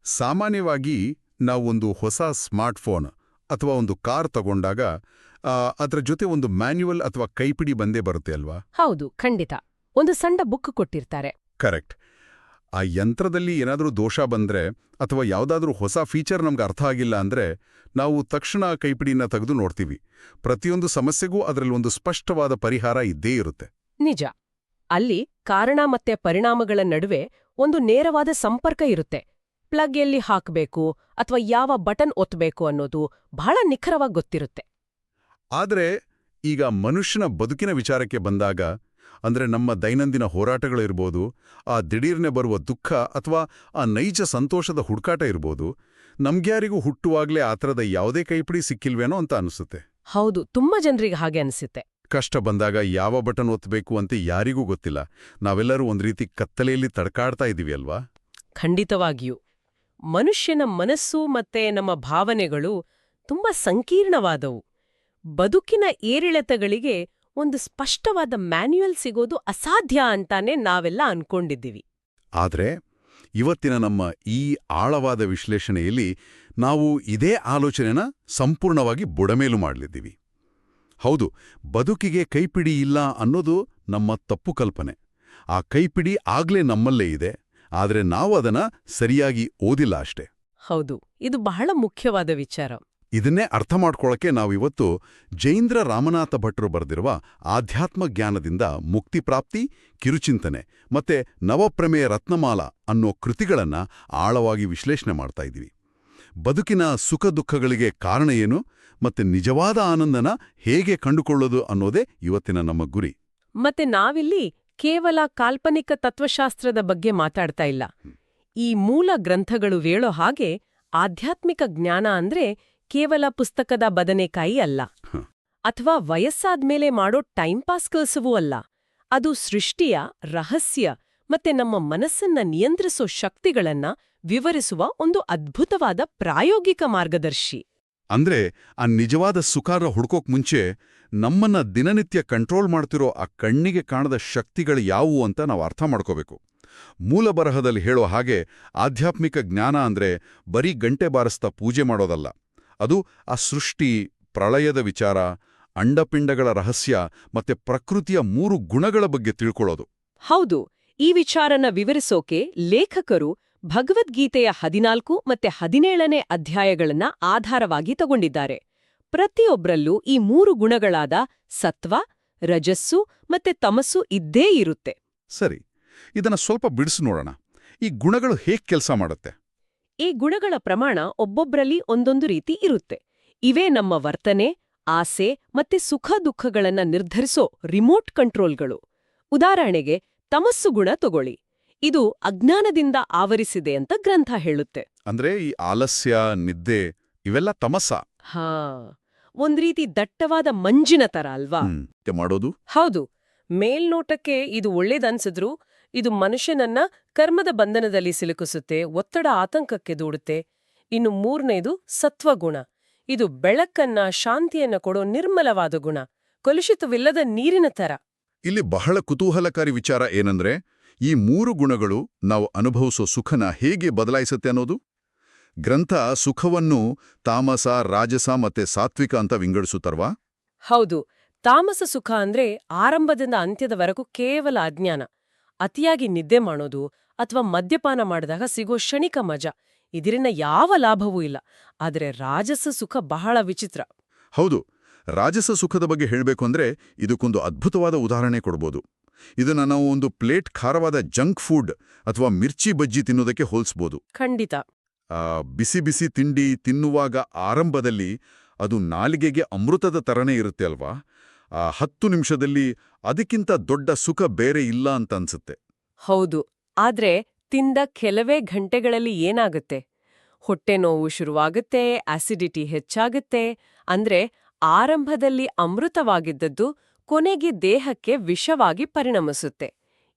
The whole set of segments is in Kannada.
ಸಾಮಾನ್ಯವಾಗಿ ನಾವೊಂದು ಹೊಸ ಸ್ಮಾರ್ಟ್ಫೋನ್ ಅಥವಾ ಒಂದು ಕಾರ್ ತಗೊಂಡಾಗ ಅದರ ಜೊತೆ ಒಂದು ಮ್ಯಾನ್ಯುವಲ್ ಅಥವಾ ಕೈಪಿಡಿ ಬಂದೇ ಬರುತ್ತೆ ಅಲ್ವಾ? ಹೌದು, ಖಂಡಿತ. ಒಂದು ಸಣ್ಣ ಬುಕ್ ಕೊಟ್ಟಿರ್ತಾರೆ. ಕರೆಕ್ಟ್. ಆ ಯಂತ್ರದಲ್ಲಿ ಏನಾದರೂ ದೋಷ ಬಂದ್ರೆ ಅಥವಾ ಯಾವುದಾದ್ರೂ ಹೊಸ ಫೀಚರ್ ನಮ್ಗೆ ಅರ್ಥ ಆಗಿಲ್ಲ ಅಂದ್ರೆ ನಾವು ತಕ್ಷಣ ಕೈಪಿಡಿನ ತೆಗೆದು ನೋಡ್ತೀವಿ. ಪ್ರತಿಯೊಂದು ಸಮಸ್ಯೆಗೂ ಅದರಲ್ಲಿ ಒಂದು ಸ್ಪಷ್ಟವಾದ ಪರಿಹಾರ ಇದ್ದೇ ಇರುತ್ತೆ. ನಿಜ. ಅಲ್ಲಿ ಕಾರಣ ಮತ್ತೆ ಪರಿಣಾಮಗಳ ನಡುವೆ ಒಂದು ನೇರವಾದ ಸಂಪರ್ಕ ಇರುತ್ತೆ. ಪ್ಲಗ್ ಎಲ್ಲಿ ಹಾಕಬೇಕು ಅಥವಾ ಯಾವ ಬಟನ್ ಒತ್ತಬೇಕು ಅನ್ನೋದು ಬಹಳ ನಿಖರವಾಗಿ ಗೊತ್ತಿರುತ್ತೆ. ಆದರೆ ಈಗ ಮನುಷ್ಯನ ಬದುಕಿನ ವಿಚಾರಕ್ಕೆ ಬಂದಾಗ, ಅಂದ್ರೆ ನಮ್ಮ ದೈನಂದಿನ ಹೋರಾಟಗಳಿರ್ಬೋದು, ಆ ದಿಢೀರ್ನೆ ಬರುವ ದುಃಖ ಅಥವಾ ಆ ನೈಜ ಸಂತೋಷದ ಹುಡುಕಾಟ ಇರ್ಬೋದು, ನಮ್ಗ್ಯಾರಿಗೂ ಹುಟ್ಟುವಾಗ್ಲೇ ಆ ಥರದ ಯಾವುದೇ ಕೈಪಿಡಿ ಸಿಕ್ಕಿಲ್ವೇನೋ ಅಂತ ಅನಿಸುತ್ತೆ. ಹೌದು, ತುಂಬಾ ಜನರಿಗೆ ಹಾಗೆ ಅನಿಸುತ್ತೆ. ಕಷ್ಟ ಬಂದಾಗ ಯಾವ ಬಟನ್ ಒತ್ತಬೇಕು ಅಂತ ಯಾರಿಗೂ ಗೊತ್ತಿಲ್ಲ. ನಾವೆಲ್ಲರೂ ಒಂದ್ ರೀತಿ ಕತ್ತಲೆಯಲ್ಲಿ ತಡ್ಕಾಡ್ತಾ ಇದೀವಿ ಅಲ್ವಾ? ಖಂಡಿತವಾಗಿಯೂ. ಮನುಷ್ಯನ ಮನಸ್ಸು ಮತ್ತೆ ನಮ್ಮ ಭಾವನೆಗಳು ತುಂಬಾ ಸಂಕೀರ್ಣವಾದವು. ಬದುಕಿನ ಏರಿಳಿತಗಳಿಗೆ ಒಂದು ಸ್ಪಷ್ಟವಾದ ಮ್ಯಾನ್ಯುಯಲ್ ಸಿಗೋದು ಅಸಾಧ್ಯ ಅಂತಾನೆ ನಾವೆಲ್ಲ ಅನ್ಕೊಂಡಿದ್ದೀವಿ. ಆದ್ರೆ ಇವತ್ತಿನ ನಮ್ಮ ಈ ಆಳವಾದ ವಿಶ್ಲೇಷಣೆಯಲ್ಲಿ ನಾವು ಇದೇ ಆಲೋಚನೆನ ಸಂಪೂರ್ಣವಾಗಿ ಬುಡಮೇಲು ಮಾಡಲಿದ್ದೀವಿ. ಹೌದು, ಬದುಕಿಗೆ ಕೈಪಿಡಿ ಇಲ್ಲ ಅನ್ನೋದು ನಮ್ಮ ತಪ್ಪು ಕಲ್ಪನೆ. ಆ ಕೈಪಿಡಿ ಆಗ್ಲೇ ನಮ್ಮಲ್ಲೇ ಇದೆ, ಆದರೆ ನಾವು ಅದನ್ನ ಸರಿಯಾಗಿ ಓದಿಲ್ಲ ಅಷ್ಟೇ. ಹೌದು, ಇದು ಬಹಳ ಮುಖ್ಯವಾದ ವಿಚಾರ. ಇದನ್ನೇ ಅರ್ಥ ಮಾಡ್ಕೊಳ್ಳೋಕೆ ನಾವಿವತ್ತು ಜೈಂದ್ರ ರಾಮನಾಥ ಭಟ್ರು ಬರೆದಿರುವ ಆಧ್ಯಾತ್ಮ ಜ್ಞಾನದಿಂದ ಮುಕ್ತಿ ಪ್ರಾಪ್ತಿ, ಕಿರುಚಿಂತನೆ ಮತ್ತೆ ನವಪ್ರಮೇಯ ರತ್ನಮಾಲ ಅನ್ನೋ ಕೃತಿಗಳನ್ನ ಆಳವಾಗಿ ವಿಶ್ಲೇಷಣೆ ಮಾಡ್ತಾ ಇದ್ದೀವಿ. ಬದುಕಿನ ಸುಖ ದುಃಖಗಳಿಗೆ ಕಾರಣ ಏನು ಮತ್ತೆ ನಿಜವಾದ ಆನಂದನ ಹೇಗೆ ಕಂಡುಕೊಳ್ಳೋದು ಅನ್ನೋದೇ ಇವತ್ತಿನ ನಮ್ಮ ಗುರಿ. ಮತ್ತೆ ನಾವಿಲ್ಲಿ ಕೇವಲ ಕಾಲ್ಪನಿಕ ತತ್ವಶಾಸ್ತ್ರದ ಬಗ್ಗೆ ಮಾತಾಡ್ತಾ ಇಲ್ಲ. ಈ ಮೂಲ ಗ್ರಂಥಗಳು ಹೇಳೋ ಹಾಗೆ ಆಧ್ಯಾತ್ಮಿಕ ಜ್ಞಾನ ಅಂದ್ರೆ ಕೇವಲ ಪುಸ್ತಕದ ಬದನೆಕಾಯಿ ಅಲ್ಲ, ಅಥವಾ ವಯಸ್ಸಾದ್ಮೇಲೆ ಮಾಡೋ ಟೈಮ್ ಪಾಸ್ ಕೆಲಸವೂ ಅಲ್ಲ. ಅದು ಸೃಷ್ಟಿಯ ರಹಸ್ಯ ಮತ್ತೆ ನಮ್ಮ ಮನಸ್ಸನ್ನ ನಿಯಂತ್ರಿಸೋ ಶಕ್ತಿಗಳನ್ನ ವಿವರಿಸುವ ಒಂದು ಅದ್ಭುತವಾದ ಪ್ರಾಯೋಗಿಕ ಮಾರ್ಗದರ್ಶಿ. ಅಂದ್ರೆ ಆ ನಿಜವಾದ ಸುಖಾರ ಹುಡ್ಕೋಕ್ ಮುಂಚೆ ನಮ್ಮನ್ನ ದಿನನಿತ್ಯ ಕಂಟ್ರೋಲ್ ಮಾಡ್ತಿರೋ ಆ ಕಣ್ಣಿಗೆ ಕಾಣದ ಶಕ್ತಿಗಳು ಯಾವುವು ಅಂತ ನಾವು ಅರ್ಥ ಮಾಡ್ಕೋಬೇಕು. ಮೂಲ ಬರಹದಲ್ಲಿ ಹೇಳೋ ಹಾಗೆ ಆಧ್ಯಾತ್ಮಿಕ ಜ್ಞಾನ ಅಂದ್ರೆ ಬರೀ ಗಂಟೆ ಬಾರಿಸ್ತಾ ಪೂಜೆ ಮಾಡೋದಲ್ಲ. ಅದು ಆ ಸೃಷ್ಟಿ, ಪ್ರಳಯದ ವಿಚಾರ, ಅಂಡಪಿಂಡಗಳ ರಹಸ್ಯ ಮತ್ತೆ ಪ್ರಕೃತಿಯ 3 ಗುಣಗಳ ಬಗ್ಗೆ ತಿಳ್ಕೊಳ್ಳೋದು. ಹೌದು, ಈ ವಿಚಾರನ ವಿವರಿಸೋಕೆ ಲೇಖಕರು ಭಗವದ್ಗೀತೆಯ 14 ಮತ್ತೆ 17ನೇ ಅಧ್ಯಾಯಗಳನ್ನ ಆಧಾರವಾಗಿ ತಗೊಂಡಿದ್ದಾರೆ. ಪ್ರತಿಯೊಬ್ರಲ್ಲೂ ಈ 3 ಗುಣಗಳಾದ ಸತ್ವ, ರಜಸ್ಸು ಮತ್ತೆ ತಮಸ್ಸು ಇದ್ದೇ ಇರುತ್ತೆ. ಸರಿ, ಇದನ್ನ ಸ್ವಲ್ಪ ಬಿಡಿಸಿ ನೋಡೋಣ. ಈ ಗುಣಗಳು ಹೇಗೆ ಕೆಲಸ ಮಾಡುತ್ತೆ? ಈ ಗುಣಗಳ ಪ್ರಮಾಣ ಒಬ್ಬೊಬ್ರಲ್ಲಿ ಒಂದೊಂದು ರೀತಿ ಇರುತ್ತೆ. ಇವೇ ನಮ್ಮ ವರ್ತನೆ, ಆಸೆ ಮತ್ತೆ ಸುಖ ದುಃಖಗಳನ್ನ ನಿರ್ಧರಿಸೋ ರಿಮೋಟ್ ಕಂಟ್ರೋಲ್ಗಳು. ಉದಾಹರಣೆಗೆ ತಮಸ್ಸು ಗುಣ ತಗೊಳ್ಳಿ. ಇದು ಅಜ್ಞಾನದಿಂದ ಆವರಿಸಿದೆ ಅಂತ ಗ್ರಂಥ ಹೇಳುತ್ತೆ. ಅಂದ್ರೆ ಈ ಆಲಸ್ಯ, ನಿದ್ದೆ ಇವೆಲ್ಲ ತಮಸ್ಸ. ಹಾ, ಒಂದ್ ರೀತಿ ದಟ್ಟವಾದ ಮಂಜಿನ ತರ ಅಲ್ವಾ ಮಾಡೋದು? ಹೌದು. ಮೇಲ್ನೋಟಕ್ಕೆ ಇದು ಒಳ್ಳೇದನ್ಸಿದ್ರೂ ಇದು ಮನುಷ್ಯನನ್ನ ಕರ್ಮದ ಬಂಧನದಲ್ಲಿ ಸಿಲುಕಿಸುತ್ತೆ, ಒತ್ತಡ, ಆತಂಕಕ್ಕೆ ದೂಡುತ್ತೆ. ಇನ್ನು 3ನೇದು ಸತ್ವಗುಣ. ಇದು ಬೆಳಕನ್ನ, ಶಾಂತಿಯನ್ನ ಕೊಡೋ ನಿರ್ಮಲವಾದ ಗುಣ, ಕಲುಷಿತವಿಲ್ಲದ ನೀರಿನ ತರ. ಇಲ್ಲಿ ಬಹಳ ಕುತೂಹಲಕಾರಿ ವಿಚಾರ ಏನಂದ್ರೆ, ಈ 3 ಗುಣಗಳು ನಾವು ಅನುಭವಿಸೋ ಸುಖನ ಹೇಗೆ ಬದಲಾಯಿಸುತ್ತೆ ಅನ್ನೋದು. ಗ್ರಂಥ ಸುಖವನ್ನು ತಾಮಸ, ರಾಜಸ ಮತ್ತೆ ಸಾತ್ವಿಕ ಅಂತ ವಿಂಗಡಿಸುತ್ತರ್ವಾ? ಹೌದು. ತಾಮಸ ಸುಖ ಅಂದ್ರೆ ಆರಂಭದಿಂದ ಅಂತ್ಯದವರೆಗೂ ಕೇವಲ ಅಜ್ಞಾನ. ಅತಿಯಾಗಿ ನಿದ್ದೆ ಮಾಡೋದು ಅಥವಾ ಮದ್ಯಪಾನ ಮಾಡಿದಾಗ ಸಿಗೋ ಕ್ಷಣಿಕ ಮಜಾ, ಇದರಿಂದ ಯಾವ ಲಾಭವೂ ಇಲ್ಲ. ಆದರೆ ರಾಜಸ ಸುಖ ಬಹಳ ವಿಚಿತ್ರ. ಹೌದು, ರಾಜಸ ಸುಖದ ಬಗ್ಗೆ ಹೇಳಬೇಕು ಅಂದ್ರೆ ಇದಕ್ಕೊಂದು ಅದ್ಭುತವಾದ ಉದಾಹರಣೆ ಕೊಡ್ಬೋದು. ಇದನ್ನ ನಾವು ಒಂದು ಪ್ಲೇಟ್ ಖಾರವಾದ ಜಂಕ್ ಫುಡ್ ಅಥವಾ ಮಿರ್ಚಿ ಬಜ್ಜಿ ತಿನ್ನೋದಕ್ಕೆ ಹೋಲಿಸ್ಬೋದು. ಖಂಡಿತ. ಬಿಸಿ ಬಿಸಿ ತಿಂಡಿ ತಿನ್ನುವಾಗ ಆರಂಭದಲ್ಲಿ ಅದು ನಾಲಿಗೆಗೆ ಅಮೃತದ ತರನೇ ಇರುತ್ತೆ ಅಲ್ವಾ? 10 ನಿಮಿಷದಲ್ಲಿ ಅದಕ್ಕಿಂತ ದೊಡ್ಡ ಸುಖ ಬೇರೆ ಇಲ್ಲ ಅಂತ ಅನ್ಸುತ್ತೆ. ಹೌದು, ಆದ್ರೆ ತಿಂದ ಕೆಲವೇ ಗಂಟೆಗಳಲ್ಲಿ ಏನಾಗುತ್ತೆ? ಹೊಟ್ಟೆ ನೋವು ಶುರುವಾಗುತ್ತೆ, ಆಸಿಡಿಟಿ ಹೆಚ್ಚಾಗುತ್ತೆ. ಅಂದ್ರೆ ಆರಂಭದಲ್ಲಿ ಅಮೃತವಾಗಿದ್ದದ್ದು ಕೊನೆಗೆ ದೇಹಕ್ಕೆ ವಿಷವಾಗಿ ಪರಿಣಮಿಸುತ್ತೆ.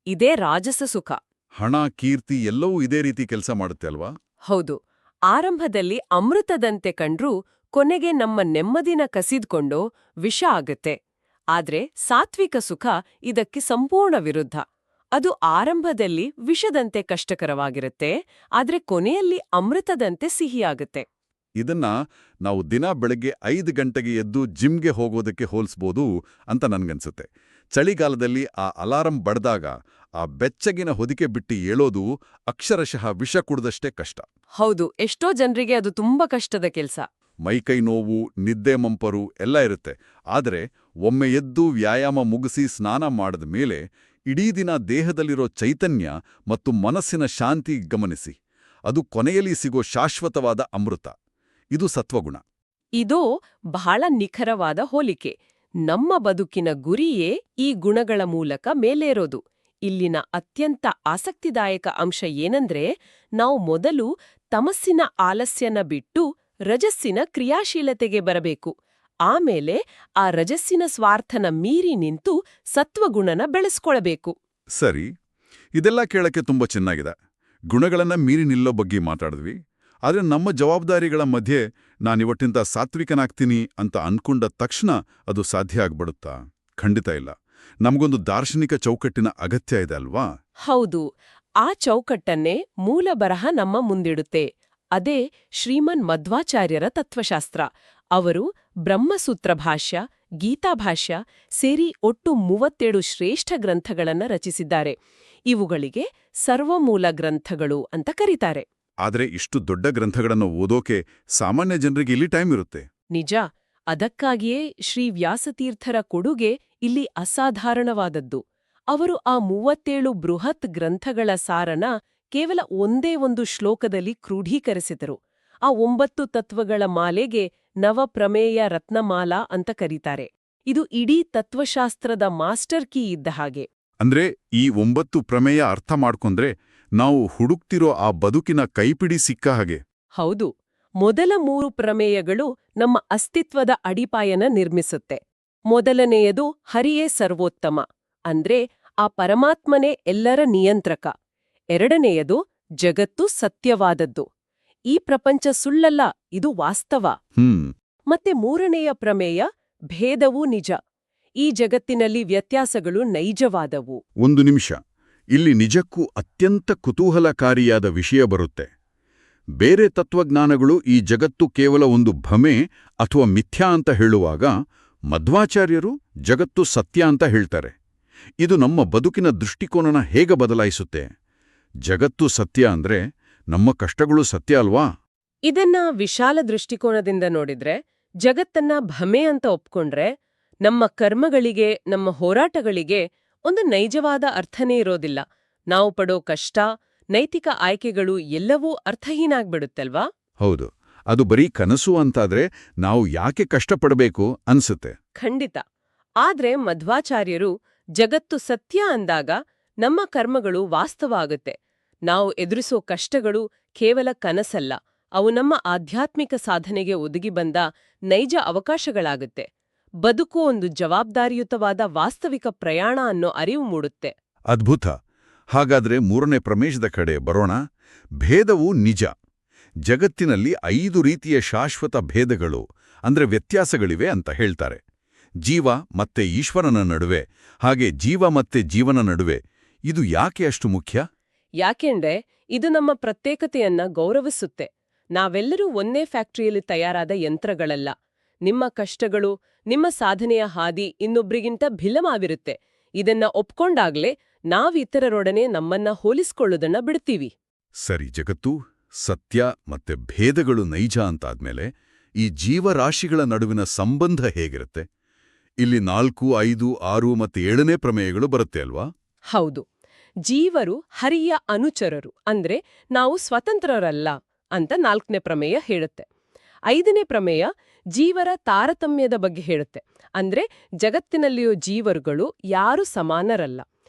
ಇದೇ ರಾಜಸ ಸುಖ. ಹಣ, ಕೀರ್ತಿ ಎಲ್ಲವೂ ಇದೇ ರೀತಿ ಕೆಲಸ ಮಾಡುತ್ತೆ ಅಲ್ವಾ? ಹೌದು, ಆರಂಭದಲ್ಲಿ ಅಮೃತದಂತೆ ಕಂಡ್ರೂ ಕೊನೆಗೆ ನಮ್ಮ ನೆಮ್ಮದಿನ ಕಸಿದ್ಕೊಂಡು ವಿಷ ಆಗತ್ತೆ. ಆದ್ರೆ ಸಾತ್ವಿಕ ಸುಖ ಇದಕ್ಕೆ ಸಂಪೂರ್ಣ ವಿರುದ್ಧ. ಅದು ಆರಂಭದಲ್ಲಿ ವಿಷದಂತೆ ಕಷ್ಟಕರವಾಗಿರುತ್ತೆ, ಆದ್ರೆ ಕೊನೆಯಲ್ಲಿ ಅಮೃತದಂತೆ ಸಿಹಿಯಾಗುತ್ತೆ. ಇದನ್ನ ನಾವು ದಿನ ಬೆಳಗ್ಗೆ 5 ಗಂಟೆಗೆ ಎದ್ದು ಜಿಮ್ಗೆ ಹೋಗೋದಕ್ಕೆ ಹೋಲಿಸ್ಬೋದು ಅಂತ ನನ್ಗನ್ಸುತ್ತೆ. ಚಳಿಗಾಲದಲ್ಲಿ ಆ ಅಲಾರಂ ಬಡ್ದಾಗ ಆ ಬೆಚ್ಚಗಿನ ಹೊದಿಕೆ ಬಿಟ್ಟು ಏಳೋದು ಅಕ್ಷರಶಃ ವಿಷ ಕುಡ್ದಷ್ಟೇ ಕಷ್ಟ. ಹೌದು, ಎಷ್ಟೋ ಜನರಿಗೆ ಅದು ತುಂಬಾ ಕಷ್ಟದ ಕೆಲ್ಸ. ಮೈಕೈ ನೋವು, ನಿದ್ದೆ ಮಂಪರು ಎಲ್ಲ ಇರುತ್ತೆ. ಆದರೆ ಒಮ್ಮೆ ಎದ್ದು ವ್ಯಾಯಾಮ ಮುಗಿಸಿ ಸ್ನಾನ ಮಾಡಿದ ಮೇಲೆ ಇಡೀ ದಿನ ದೇಹದಲ್ಲಿರೋ ಚೈತನ್ಯ ಮತ್ತು ಮನಸ್ಸಿನ ಶಾಂತಿ ಗಮನಿಸಿ. ಅದು ಕೊನೆಯಲ್ಲಿ ಸಿಗೋ ಶಾಶ್ವತವಾದ ಅಮೃತ. ಇದು ಸತ್ವಗುಣ. ಇದು ಬಹಳ ನಿಖರವಾದ ಹೋಲಿಕೆ. ನಮ್ಮ ಬದುಕಿನ ಗುರಿಯೇ ಈ ಗುಣಗಳ ಮೂಲಕ ಮೇಲೇರೋದು. ಇಲ್ಲಿನ ಅತ್ಯಂತ ಆಸಕ್ತಿದಾಯಕ ಅಂಶ ಏನಂದ್ರೆ, ನಾವು ಮೊದಲು ತಮಸ್ಸಿನ ಆಲಸ್ಯನ ಬಿಟ್ಟು ರಜಸ್ಸಿನ ಕ್ರಿಯಾಶೀಲತೆಗೆ ಬರಬೇಕು. ಆಮೇಲೆ ಆ ರಜಸ್ಸಿನ ಸ್ವಾರ್ಥನ ಮೀರಿ ನಿಂತು ಸತ್ವಗುಣನ ಬೆಳೆಸ್ಕೊಳ್ಬೇಕು. ಸರಿ, ಇದೆಲ್ಲ ಕೇಳಕ್ಕೆ ತುಂಬ ಚೆನ್ನಾಗಿದೆ. ಗುಣಗಳನ್ನ ಮೀರಿ ನಿಲ್ಲೋ ಬಗ್ಗೆ ಮಾತಾಡಿದ್ವಿ. ಆದರೆ ನಮ್ಮ ಜವಾಬ್ದಾರಿಗಳ ಮಧ್ಯೆ ನಾನಿವಟ್ಟಿಂದ ಸಾತ್ವಿಕನಾಗ್ತೀನಿ ಅಂತ ಅನ್ಕೊಂಡ ತಕ್ಷಣ ಅದು ಸಾಧ್ಯ ಆಗ್ಬಿಡುತ್ತಾ? ಖಂಡಿತ ಇಲ್ಲ. ನಮಗೊಂದು ದಾರ್ಶನಿಕ ಚೌಕಟ್ಟಿನ ಅಗತ್ಯ ಇದೆ ಅಲ್ವಾ? ಹೌದು, ಆ ಚೌಕಟ್ಟನ್ನೇ ಮೂಲ ಬರಹ ನಮ್ಮ ಮುಂದಿಡುತ್ತೆ. ಅದೇ ಶ್ರೀಮನ್ ಮಧ್ವಾಚಾರ್ಯರ ತತ್ವಶಾಸ್ತ್ರ. ಅವರು ಬ್ರಹ್ಮಸೂತ್ರ ಭಾಷ್ಯ, ಗೀತಾಭಾಷ್ಯ ಸೇರಿ ಒಟ್ಟು 37 ಶ್ರೇಷ್ಠ ಗ್ರಂಥಗಳನ್ನ ರಚಿಸಿದ್ದಾರೆ. ಇವುಗಳಿಗೆ ಸರ್ವಮೂಲ ಗ್ರಂಥಗಳು ಅಂತ ಕರೀತಾರೆ. ಆದರೆ ಇಷ್ಟು ದೊಡ್ಡ ಗ್ರಂಥಗಳನ್ನು ಓದೋಕೆ ಸಾಮಾನ್ಯ ಜನರಿಗೆ ಇಲ್ಲಿ ಟೈಮ್ ಇರುತ್ತೆ. ನಿಜ. ಅದಕ್ಕಾಗಿಯೇ ಶ್ರೀ ವ್ಯಾಸತೀರ್ಥರ ಕೊಡುಗೆ ಇಲ್ಲಿ ಅಸಾಧಾರಣವಾದದ್ದು. ಅವರು ಆ 37 ಬೃಹತ್ ಗ್ರಂಥಗಳ ಸಾರನ ಕೇವಲ ಒಂದೇ ಒಂದು ಶ್ಲೋಕದಲ್ಲಿ ಕ್ರೋಢೀಕರಿಸಿದರು. ಆ 9 ತತ್ವಗಳ ಮಾಲೆಗೆ ನವಪ್ರಮೇಯ ರತ್ನಮಾಲಾ ಅಂತ ಕರೀತಾರೆ. ಇದು ಇಡೀ ತತ್ವಶಾಸ್ತ್ರದ ಮಾಸ್ಟರ್ ಕೀ ಇದ್ದ ಹಾಗೆ. ಅಂದ್ರೆ ಈ 9 ಪ್ರಮೇಯ ಅರ್ಥ ಮಾಡ್ಕೊಂಡ್ರೆ ನಾವು ಹುಡುಕ್ತಿರೋ ಆ ಬದುಕಿನ ಕೈಪಿಡಿ ಸಿಕ್ಕ ಹಾಗೆ. ಹೌದು. ಮೊದಲ 3 ಪ್ರಮೇಯಗಳು ನಮ್ಮ ಅಸ್ತಿತ್ವದ ಅಡಿಪಾಯನ ನಿರ್ಮಿಸುತ್ತೆ. ಮೊದಲನೆಯದು ಹರಿಯೇ ಸರ್ವೋತ್ತಮ, ಅಂದ್ರೆ ಆ ಪರಮಾತ್ಮನೇ ಎಲ್ಲರ ನಿಯಂತ್ರಕ. ಎರಡನೆಯದು ಜಗತ್ತು ಸತ್ಯವಾದದ್ದು, ಈ ಪ್ರಪಂಚ ಸುಳ್ಳಲ್ಲ, ಇದು ವಾಸ್ತವ. ಮತ್ತೆ ಮೂರನೆಯ ಪ್ರಮೇಯ ಭೇದವೂ ನಿಜ, ಈ ಜಗತ್ತಿನಲ್ಲಿ ವ್ಯತ್ಯಾಸಗಳು ನೈಜವಾದವು. ಒಂದು ನಿಮಿಷ, ಇಲ್ಲಿ ನಿಜಕ್ಕೂ ಅತ್ಯಂತ ಕುತೂಹಲಕಾರಿಯಾದ ವಿಷಯ ಬರುತ್ತೆ. ಬೇರೆ ತತ್ವಜ್ಞಾನಗಳು ಈ ಜಗತ್ತು ಕೇವಲ ಒಂದು ಭ್ರಮೆ ಅಥವಾ ಮಿಥ್ಯಾ ಅಂತ ಹೇಳುವಾಗ, ಮಧ್ವಾಚಾರ್ಯರು ಜಗತ್ತು ಸತ್ಯ ಅಂತ ಹೇಳ್ತಾರೆ. ಇದು ನಮ್ಮ ಬದುಕಿನ ದೃಷ್ಟಿಕೋನನ ಹೇಗೆ ಬದಲಾಯಿಸುತ್ತೆ? ಜಗತ್ತು ಸತ್ಯ ಅಂದ್ರೆ ನಮ್ಮ ಕಷ್ಟಗಳು ಸತ್ಯ ಅಲ್ವಾ? ಇದನ್ನ ವಿಶಾಲ ದೃಷ್ಟಿಕೋನದಿಂದ ನೋಡಿದ್ರೆ, ಜಗತ್ತನ್ನ ಭ್ರಮೆ ಅಂತ ಒಪ್ಕೊಂಡ್ರೆ ನಮ್ಮ ಕರ್ಮಗಳಿಗೆ, ನಮ್ಮ ಹೋರಾಟಗಳಿಗೆ ಒಂದು ನೈಜವಾದ ಅರ್ಥನೇ ಇರೋದಿಲ್ಲ. ನಾವು ಪಡೋ ಕಷ್ಟ, ನೈತಿಕ ಆಯ್ಕೆಗಳು ಎಲ್ಲವೂ ಅರ್ಥಹೀನಾಗ್ಬಿಡುತ್ತಲ್ವಾ? ಹೌದು, ಅದು ಬರೀ ಕನಸು ಅಂತಾದ್ರೆ ನಾವು ಯಾಕೆ ಕಷ್ಟಪಡಬೇಕು ಅನ್ಸುತ್ತೆ. ಖಂಡಿತ. ಆದ್ರೆ ಮಧ್ವಾಚಾರ್ಯರು ಜಗತ್ತು ಸತ್ಯ ಅಂದಾಗ ನಮ್ಮ ಕರ್ಮಗಳು ವಾಸ್ತವ ಆಗುತ್ತೆ. ನಾವು ಎದುರಿಸೋ ಕಷ್ಟಗಳು ಕೇವಲ ಕನಸಲ್ಲ, ಅವು ನಮ್ಮ ಆಧ್ಯಾತ್ಮಿಕ ಸಾಧನೆಗೆ ಒದಗಿ ಬಂದ ನೈಜ ಅವಕಾಶಗಳಾಗುತ್ತೆ. ಬದುಕು ಒಂದು ಜವಾಬ್ದಾರಿಯುತವಾದ ವಾಸ್ತವಿಕ ಪ್ರಯಾಣ ಅನ್ನೋ ಅರಿವು ಮೂಡುತ್ತೆ. ಅದ್ಭುತ. ಹಾಗಾದ್ರೆ ಮೂರನೇ ಪ್ರಮೇಶದ ಕಡೆ ಬರೋಣ. ಭೇದವು ನಿಜ. ಜಗತ್ತಿನಲ್ಲಿ 5 ರೀತಿಯ ಶಾಶ್ವತ ಭೇದಗಳು ಅಂದ್ರೆ ವ್ಯತ್ಯಾಸಗಳಿವೆ ಅಂತ ಹೇಳ್ತಾರೆ. ಜೀವ ಮತ್ತೆ ಈಶ್ವರನ ನಡುವೆ, ಹಾಗೆ ಜೀವ ಮತ್ತೆ ಜೀವನ ನಡುವೆ. ಇದು ಯಾಕೆ ಅಷ್ಟು ಮುಖ್ಯ? ಯಾಕೆಂದ್ರೆ ಇದು ನಮ್ಮ ಪ್ರತ್ಯೇಕತೆಯನ್ನ ಗೌರವಿಸುತ್ತೆ. ನಾವೆಲ್ಲರೂ ಒಂದೇ ಫ್ಯಾಕ್ಟರಿಯಲ್ಲಿ ತಯಾರಾದ ಯಂತ್ರಗಳಲ್ಲ. ನಿಮ್ಮ ಕಷ್ಟಗಳು, ನಿಮ್ಮ ಸಾಧನೆಯ ಹಾದಿ ಇನ್ನೊಬ್ರಿಗಿಂತ ಭಿನ್ನವಾಗಿರುತ್ತೆ. ಇದನ್ನ ಒಪ್ಕೊಂಡಾಗ್ಲೇ ನಾವಿತರರೊಡನೆ ನಮ್ಮನ್ನ ಹೋಲಿಸ್ಕೊಳ್ಳೋದನ್ನ ಬಿಡ್ತೀವಿ. ಸರಿ, ಜಗತ್ತು ಸತ್ಯ ಮತ್ತೆ ಭೇದಗಳು ನೈಜ ಅಂತಾದ್ಮೇಲೆ ಈ ಜೀವರಾಶಿಗಳ ನಡುವಿನ ಸಂಬಂಧ ಹೇಗಿರುತ್ತೆ? ಇಲ್ಲಿ 4, 5, 6 ಮತ್ತೆ 7ನೇ ಪ್ರಮೇಯಗಳು ಬರುತ್ತೆ ಅಲ್ವಾ? ಹೌದು. ಜೀವರು ಹರಿಯ ಅನುಚರರು, ಅಂದ್ರೆ ನಾವು ಸ್ವತಂತ್ರರಲ್ಲ ಅಂತ 4ನೇ ಪ್ರಮೇಯ ಹೇಳುತ್ತೆ. 5ನೇ ಪ್ರಮೇಯ ಜೀವರ ತಾರತಮ್ಯದ ಬಗ್ಗೆ ಹೇಳುತ್ತೆ. ಅಂದ್ರೆ ಜಗತ್ತಿನಲ್ಲಿಯೋ ಜೀವರುಗಳು ಯಾರೂ ಸಮಾನರಲ್ಲ,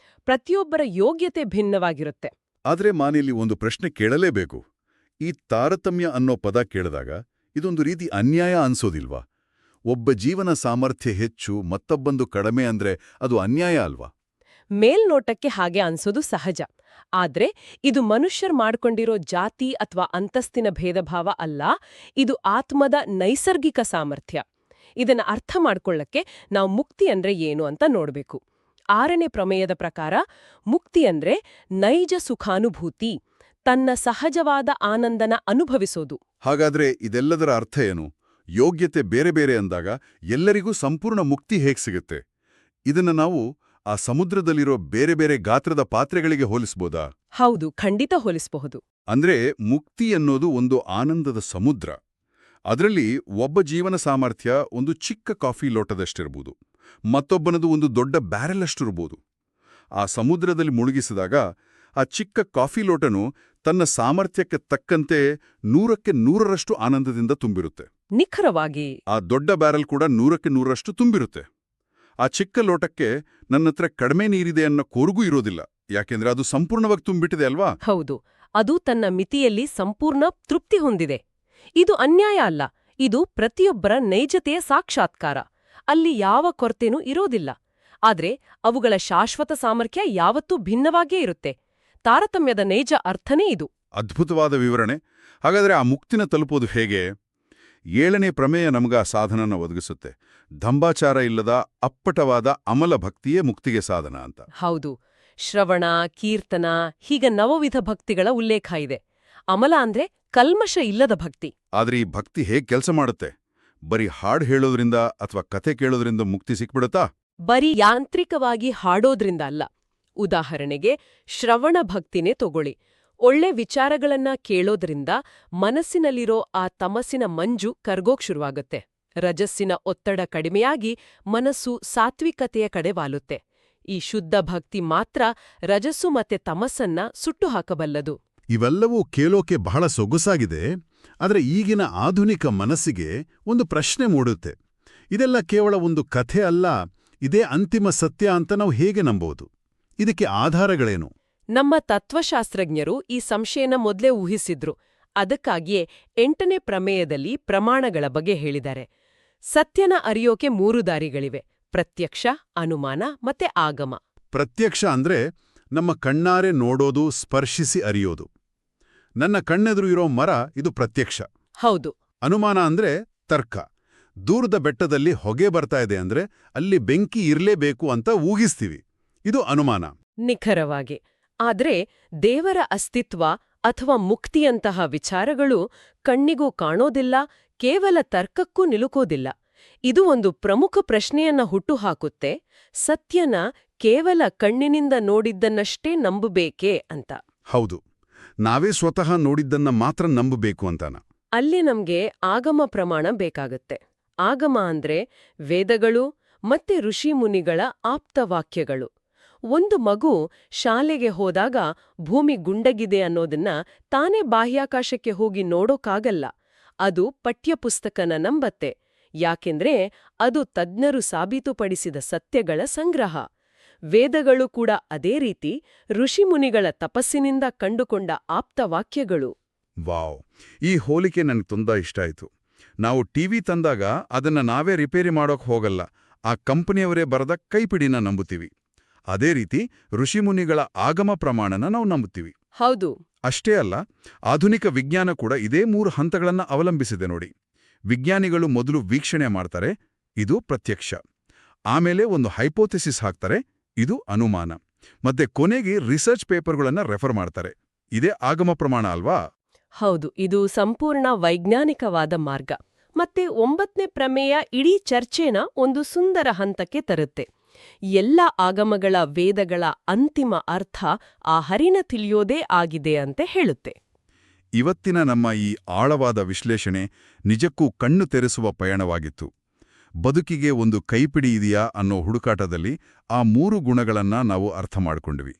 ಪ್ರತಿಯೊಬ್ಬರ ಯೋಗ್ಯತೆ ಭಿನ್ನವಾಗಿರುತ್ತೆ. ಆದ್ರೆ ಮಾನಿಲ್ಲಿ ಒಂದು ಪ್ರಶ್ನೆ ಕೇಳಲೇಬೇಕು. ಈ ತಾರತಮ್ಯ ಅನ್ನೋ ಪದ ಕೇಳಿದಾಗ ಇದೊಂದು ರೀತಿ ಅನ್ಯಾಯ ಅನ್ಸೋದಿಲ್ವಾ? ಒಬ್ಬ ಜೀವನ ಸಾಮರ್ಥ್ಯ ಹೆಚ್ಚು, ಮತ್ತೊಬ್ಬಂದು ಕಡಿಮೆ ಅಂದ್ರೆ ಅದು ಅನ್ಯಾಯ ಅಲ್ವಾ? ಮೇಲ್ನೋಟಕ್ಕೆ ಹಾಗೆ ಅನ್ಸೋದು ಸಹಜ. ಆದ್ರೆ ಇದು ಮನುಷ್ಯರ್ ಮಾಡ್ಕೊಂಡಿರೋ ಜಾತಿ ಅಥವಾ ಅಂತಸ್ತಿನ ಭೇದಭಾವ ಅಲ್ಲ, ಇದು ಆತ್ಮದ ನೈಸರ್ಗಿಕ ಸಾಮರ್ಥ್ಯ. ಇದನ್ನ ಅರ್ಥ ಮಾಡ್ಕೊಳ್ಳಕ್ಕೆ ನಾವು ಮುಕ್ತಿ ಅಂದ್ರೆ ಏನು ಅಂತ ನೋಡ್ಬೇಕು. 6ನೇ ಪ್ರಮೇಯದ ಪ್ರಕಾರ ಮುಕ್ತಿ ಅಂದ್ರೆ ನೈಜ ಸುಖಾನುಭೂತಿ, ತನ್ನ ಸಹಜವಾದ ಆನಂದನ ಅನುಭವಿಸೋದು. ಹಾಗಾದ್ರೆ ಇದೆಲ್ಲದರ ಅರ್ಥ ಏನು? ಯೋಗ್ಯತೆ ಬೇರೆ ಬೇರೆ ಅಂದಾಗ ಎಲ್ಲರಿಗೂ ಸಂಪೂರ್ಣ ಮುಕ್ತಿ ಹೇಗೆ ಸಿಗುತ್ತೆ? ಇದನ್ನ ನಾವು ಆ ಸಮುದ್ರದಲ್ಲಿರೋ ಬೇರೆ ಬೇರೆ ಗಾತ್ರದ ಪಾತ್ರೆಗಳಿಗೆ ಹೋಲಿಸ್ಬೋದಾ? ಹೌದು, ಖಂಡಿತ ಹೋಲಿಸಬಹುದು. ಅಂದ್ರೆ ಮುಕ್ತಿ ಅನ್ನೋದು ಒಂದು ಆನಂದದ ಸಮುದ್ರ. ಅದರಲ್ಲಿ ಒಬ್ಬ ಜೀವನ ಸಾಮರ್ಥ್ಯ ಒಂದು ಚಿಕ್ಕ ಕಾಫಿ ಲೋಟದಷ್ಟಿರ್ಬೋದು, ಮತ್ತೊಬ್ಬನದು ಒಂದು ದೊಡ್ಡ ಬ್ಯಾರೆಲಷ್ಟಿರ್ಬೋದು. ಆ ಸಮುದ್ರದಲ್ಲಿ ಮುಳುಗಿಸಿದಾಗ ಆ ಚಿಕ್ಕ ಕಾಫಿ ಲೋಟನು ತನ್ನ ಸಾಮರ್ಥ್ಯಕ್ಕೆ ತಕ್ಕಂತೆ 100ಕ್ಕೆ 100ರಷ್ಟು ಆನಂದದಿಂದ ತುಂಬಿರುತ್ತೆ. ನಿಖರವಾಗಿ. ಆ ದೊಡ್ಡ ಬ್ಯಾರೆಲ್ ಕೂಡ 100ಕ್ಕೆ 100ರಷ್ಟು ತುಂಬಿರುತ್ತೆ. ಆ ಚಿಕ್ಕ ಲೋಟಕ್ಕೆ ನನ್ನತ್ರ ಕಡಿಮೆ ನೀರಿದೆ ಅನ್ನೋ ಕೋರಿಗೂ ಇರೋದಿಲ್ಲ, ಯಾಕೆಂದ್ರೆ ಅದು ಸಂಪೂರ್ಣವಾಗಿ ತುಂಬಿಟ್ಟಿದೆ ಅಲ್ವಾ? ಹೌದು, ಅದು ತನ್ನ ಮಿತಿಯಲ್ಲಿ ಸಂಪೂರ್ಣ ತೃಪ್ತಿ ಹೊಂದಿದೆ. ಇದು ಅನ್ಯಾಯ ಅಲ್ಲ, ಇದು ಪ್ರತಿಯೊಬ್ಬರ ನೈಜತೆಯ ಸಾಕ್ಷಾತ್ಕಾರ. ಅಲ್ಲಿ ಯಾವ ಕೊರತೆನೂ ಇರೋದಿಲ್ಲ. ಆದ್ರೆ ಅವುಗಳ ಶಾಶ್ವತ ಸಾಮರ್ಥ್ಯ ಯಾವತ್ತೂ ಭಿನ್ನವಾಗೇ ಇರುತ್ತೆ. ತಾರತಮ್ಯದ ನೈಜ ಅರ್ಥನೇ ಇದು. ಅದ್ಭುತವಾದ ವಿವರಣೆ. ಹಾಗಾದ್ರೆ ಆ ಮುಕ್ತಿನ ತಲುಪೋದು ಹೇಗೆ? 7ನೇ ಪ್ರಮೇಯ ನಮಗ ಆ ಸಾಧನನ ಒದಗಿಸುತ್ತೆ. ದಂಬಾಚಾರ ಇಲ್ಲದ ಅಪ್ಪಟವಾದ ಅಮಲ ಭಕ್ತಿಯೇ ಮುಕ್ತಿಗೆ ಸಾಧನ ಅಂತ. ಹೌದು, ಶ್ರವಣ, ಕೀರ್ತನ ಹೀಗೆ ನವವಿಧ ಭಕ್ತಿಗಳ ಉಲ್ಲೇಖ ಇದೆ. ಅಮಲ ಅಂದ್ರೆ ಕಲ್ಮಶ ಇಲ್ಲದ ಭಕ್ತಿ. ಆದ್ರೆ ಈ ಭಕ್ತಿ ಹೇಗ್ ಕೆಲಸ ಮಾಡುತ್ತೆ? ಬರೀ ಹಾಡು ಹೇಳೋದ್ರಿಂದ ಅಥವಾ ಕಥೆ ಕೇಳೋದ್ರಿಂದ ಮುಕ್ತಿ ಸಿಕ್ಬಿಡುತ್ತಾ? ಬರೀ ಯಾಂತ್ರಿಕವಾಗಿ ಹಾಡೋದ್ರಿಂದ ಅಲ್ಲ. ಉದಾಹರಣೆಗೆ ಶ್ರವಣ ಭಕ್ತಿನೇ ತಗೊಳ್ಳಿ. ಒಳ್ಳೆ ವಿಚಾರಗಳನ್ನ ಕೇಳೋದ್ರಿಂದ ಮನಸ್ಸಿನಲ್ಲಿರೋ ಆ ತಮಸ್ಸಿನ ಮಂಜು ಕರ್ಗೋಕ್ ಶುರುವಾಗುತ್ತೆ. ರಜಸ್ಸಿನ ಒತ್ತಡ ಕಡಿಮೆಯಾಗಿ ಮನಸ್ಸು ಸಾತ್ವಿಕತೆಯ ಕಡೆ ವಾಲುತ್ತೆ. ಈ ಶುದ್ಧ ಭಕ್ತಿ ಮಾತ್ರ ರಜಸ್ಸು ಮತ್ತೆ ತಮಸ್ಸನ್ನ ಸುಟ್ಟು ಹಾಕಬಲ್ಲದು. ಇವೆಲ್ಲವೂ ಕೇಳೋಕೆ ಬಹಳ ಸೊಗಸಾಗಿದೆ. ಆದರೆ ಈಗಿನ ಆಧುನಿಕ ಮನಸ್ಸಿಗೆ ಒಂದು ಪ್ರಶ್ನೆ ಮೂಡುತ್ತೆ. ಇದೆಲ್ಲ ಕೇವಲ ಒಂದು ಕಥೆ ಅಲ್ಲ, ಇದೇ ಅಂತಿಮ ಸತ್ಯ ಅಂತ ನಾವು ಹೇಗೆ ನಂಬೋದು? ಇದಕ್ಕೆ ಆಧಾರಗಳೇನು? ನಮ್ಮ ತತ್ವಶಾಸ್ತ್ರಜ್ಞರು ಈ ಸಂಶಯನ ಮೊದಲೇ ಊಹಿಸಿದ್ರು. ಅದಕ್ಕಾಗಿಯೇ 8ನೇ ಪ್ರಮೇಯದಲ್ಲಿ ಪ್ರಮಾಣಗಳ ಬಗ್ಗೆ ಹೇಳಿದ್ದಾರೆ. ಸತ್ಯನ ಅರಿಯೋಕೆ 3 ದಾರಿಗಳಿವೆ: ಪ್ರತ್ಯಕ್ಷ, ಅನುಮಾನ ಮತ್ತೆ ಆಗಮ. ಪ್ರತ್ಯಕ್ಷ ಅಂದ್ರೆ ನಮ್ಮ ಕಣ್ಣಾರೆ ನೋಡೋದು, ಸ್ಪರ್ಶಿಸಿ ಅರಿಯೋದು. ನನ್ನ ಕಣ್ಣೆದುರು ಇರೋ ಮರ, ಇದು ಪ್ರತ್ಯಕ್ಷ. ಹೌದು. ಅನುಮಾನ ಅಂದ್ರೆ ತರ್ಕ. ದೂರದ ಬೆಟ್ಟದಲ್ಲಿ ಹೊಗೆ ಬರ್ತಾ ಇದೆ ಅಂದ್ರೆ ಅಲ್ಲಿ ಬೆಂಕಿ ಇರ್ಲೇಬೇಕು ಅಂತ ಊಹಿಸ್ತೀವಿ, ಇದು ಅನುಮಾನ. ನಿಖರವಾಗಿ. ಆದ್ರೆ ದೇವರ ಅಸ್ತಿತ್ವ ಅಥವಾ ಮುಕ್ತಿಯಂತಹ ವಿಚಾರಗಳು ಕಣ್ಣಿಗೂ ಕಾಣೋದಿಲ್ಲ, ಕೇವಲ ತರ್ಕಕ್ಕೂ ನಿಲುಕೋದಿಲ್ಲ. ಇದು ಒಂದು ಪ್ರಮುಖ ಪ್ರಶ್ನೆಯನ್ನ ಹುಟ್ಟುಹಾಕುತ್ತೆ: ಸತ್ಯನ ಕೇವಲ ಕಣ್ಣಿನಿಂದ ನೋಡಿದ್ದನ್ನಷ್ಟೇ ನಂಬಬೇಕೇ ಅಂತ. ಹೌದು, ನಾವೇ ಸ್ವತಃ ನೋಡಿದ್ದನ್ನ ಮಾತ್ರ ನಂಬಬೇಕು ಅಂತಾನ. ಅಲ್ಲಿ ನಮ್ಗೆ ಆಗಮ ಪ್ರಮಾಣ ಬೇಕಾಗತ್ತೆ. ಆಗಮ ಅಂದ್ರೆ ವೇದಗಳು ಮತ್ತೆ ಋಷಿಮುನಿಗಳ ಆಪ್ತವಾಕ್ಯಗಳು. ಒಂದು ಮಗು ಶಾಲೆಗೆ ಹೋದಾಗ ಭೂಮಿ ಗುಂಡಗಿದೆ ಅನ್ನೋದನ್ನ ತಾನೇ ಬಾಹ್ಯಾಕಾಶಕ್ಕೆ ಹೋಗಿ ನೋಡೋಕ್ಕಾಗಲ್ಲ. ಅದು ಪಠ್ಯಪುಸ್ತಕನ ನಂಬತ್ತೆ. ಯಾಕೆಂದ್ರೆ ಅದು ತಜ್ಞರು ಸಾಬೀತುಪಡಿಸಿದ ಸತ್ಯಗಳ ಸಂಗ್ರಹ. ವೇದಗಳು ಕೂಡ ಅದೇ ರೀತಿ ಋಷಿಮುನಿಗಳ ತಪಸ್ಸಿನಿಂದ ಕಂಡುಕೊಂಡ ಆಪ್ತವಾಕ್ಯಗಳು. ವಾವ್, ಈ ಹೋಲಿಕೆ ನನಗೆ ತುಂಬಾ ಇಷ್ಟ ಆಯ್ತು. ನಾವು ಟಿವಿ ತಂದಾಗ ಅದನ್ನ ನಾವೇ ರಿಪೇರಿ ಮಾಡೋಕ್ ಹೋಗಲ್ಲ, ಆ ಕಂಪನಿಯವರೇ ಬರೆದ ಕೈಪಿಡಿನ ನಂಬುತ್ತೀವಿ. ಅದೇ ರೀತಿ ಋಷಿಮುನಿಗಳ ಆಗಮ ಪ್ರಮಾಣನ ನಾವು ನಂಬುತ್ತೀವಿ. ಹೌದು. ಅಷ್ಟೇ ಅಲ್ಲ, ಆಧುನಿಕ ವಿಜ್ಞಾನ ಕೂಡ ಇದೇ 3 ಹಂತಗಳನ್ನ ಅವಲಂಬಿಸಿದೆ ನೋಡಿ. ವಿಜ್ಞಾನಿಗಳು ಮೊದಲು ವೀಕ್ಷಣೆ ಮಾಡ್ತಾರೆ, ಇದು ಪ್ರತ್ಯಕ್ಷ. ಆಮೇಲೆ ಒಂದು ಹೈಪೋಥೆಸಿಸ್ ಹಾಕ್ತಾರೆ, ಇದು ಅನುಮಾನ. ಮತ್ತೆ ಕೊನೆಗೆ ರಿಸರ್ಚ್ ಪೇಪರ್ಗಳನ್ನ ರೆಫರ್ ಮಾಡ್ತಾರೆ, ಇದೇ ಆಗಮ ಪ್ರಮಾಣ ಅಲ್ವಾ? ಹೌದು, ಇದು ಸಂಪೂರ್ಣ ವೈಜ್ಞಾನಿಕವಾದ ಮಾರ್ಗ. ಮತ್ತೆ 9ನೇ ಪ್ರಮೇಯ ಇಡೀ ಚರ್ಚೆನ ಒಂದು ಸುಂದರ ಹಂತಕ್ಕೆ ತರುತ್ತೆ. ಎಲ್ಲ ಆಗಮಗಳ, ವೇದಗಳ ಅಂತಿಮ ಅರ್ಥ ಆ ಹರಿನ ತಿಳಿಯೋದೇ ಆಗಿದೆ ಅಂತ ಹೇಳುತ್ತೆ. ಇವತ್ತಿನ ನಮ್ಮ ಈ ಆಳವಾದ ವಿಶ್ಲೇಷಣೆ ನಿಜಕ್ಕೂ ಕಣ್ಣು ತೆರೆಸುವ ಪಯಣವಾಗಿತ್ತು. ಬದುಕಿಗೆ ಒಂದು ಕೈಪಿಡಿ ಇದೆಯಾ ಅನ್ನೋ ಹುಡುಕಾಟದಲ್ಲಿ ಆ 3 ಗುಣಗಳನ್ನ ನಾವು ಅರ್ಥ ಮಾಡ್ಕೊಂಡ್ವಿ.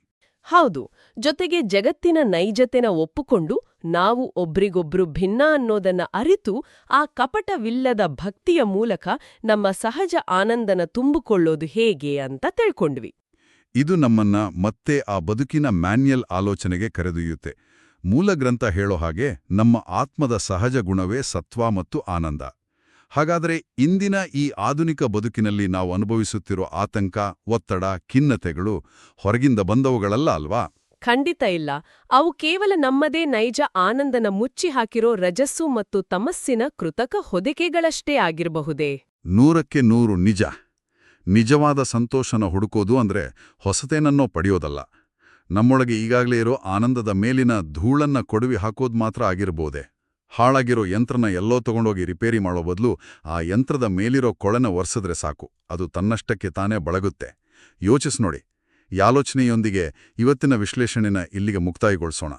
ಹೌದು, ಜೊತೆಗೆ ಜಗತ್ತಿನ ನೈಜತೆನ ಒಪ್ಪುಕೊಂಡು ನಾವು ಒಬ್ರಿಗೊಬ್ರು ಭಿನ್ನ ಅನ್ನೋದನ್ನ ಅರಿತು ಆ ಕಪಟವಿಲ್ಲದ ಭಕ್ತಿಯ ಮೂಲಕ ನಮ್ಮ ಸಹಜ ಆನಂದನ ತುಂಬಿಕೊಳ್ಳೋದು ಹೇಗೆ ಅಂತ ತಿಳ್ಕೊಂಡ್ವಿ. ಇದು ನಮ್ಮನ್ನ ಮತ್ತೆ ಆ ಬದುಕಿನ ಮ್ಯಾನ್ಯಲ್ ಆಲೋಚನೆಗೆ ಕರೆದೊಯ್ಯುತ್ತೆ. ಮೂಲ ಗ್ರಂಥ ಹೇಳೋ ಹಾಗೆ ನಮ್ಮ ಆತ್ಮದ ಸಹಜ ಗುಣವೇ ಸತ್ವ ಮತ್ತು ಆನಂದ. ಹಾಗಾದರೆ ಇಂದಿನ ಈ ಆಧುನಿಕ ಬದುಕಿನಲ್ಲಿ ನಾವು ಅನುಭವಿಸುತ್ತಿರೋ ಆತಂಕ, ಒತ್ತಡ, ಖಿನ್ನತೆಗಳು ಹೊರಗಿಂದ ಬಂದವುಗಳಲ್ಲ ಅಲ್ವಾ? ಖಂಡಿತ ಇಲ್ಲ. ಅವು ಕೇವಲ ನಮ್ಮದೇ ನೈಜ ಆನಂದನ ಮುಚ್ಚಿ ಹಾಕಿರೋ ರಜಸ್ಸು ಮತ್ತು ತಮಸ್ಸಿನ ಕೃತಕ ಹೊದಿಕೆಗಳಷ್ಟೇ ಆಗಿರಬಹುದೇ? 100ಕ್ಕೆ 100 ನಿಜ. ನಿಜವಾದ ಸಂತೋಷನ ಹುಡುಕೋದು ಅಂದ್ರೆ ಹೊಸತೇನನ್ನೋ ಪಡೆಯೋದಲ್ಲ. ನಮ್ಮೊಳಗೆ ಈಗಾಗಲೇ ಇರೋ ಆನಂದದ ಮೇಲಿನ ಧೂಳನ್ನ ಕೊಡುವಿ ಹಾಕೋದು ಮಾತ್ರ ಆಗಿರ್ಬೋದೆ. ಹಾಳಾಗಿರೋ ಯಂತ್ರನ ಎಲ್ಲೋ ತಗೊಂಡೋಗಿ ರಿಪೇರಿ ಮಾಡೋ ಬದಲು ಆ ಯಂತ್ರದ ಮೇಲಿರೋ ಕೊಳೆನ ಒರೆಸಿದ್ರೆ ಸಾಕು, ಅದು ತನ್ನಷ್ಟಕ್ಕೆ ತಾನೇ ಬಳಗುತ್ತೆ. ಯೋಚಿಸ್ನೋಡಿ. ಈ ಆಲೋಚನೆಯೊಂದಿಗೆ ಇವತ್ತಿನ ವಿಶ್ಲೇಷಣೆನ ಇಲ್ಲಿಗೆ ಮುಕ್ತಾಯಗೊಳಿಸೋಣ.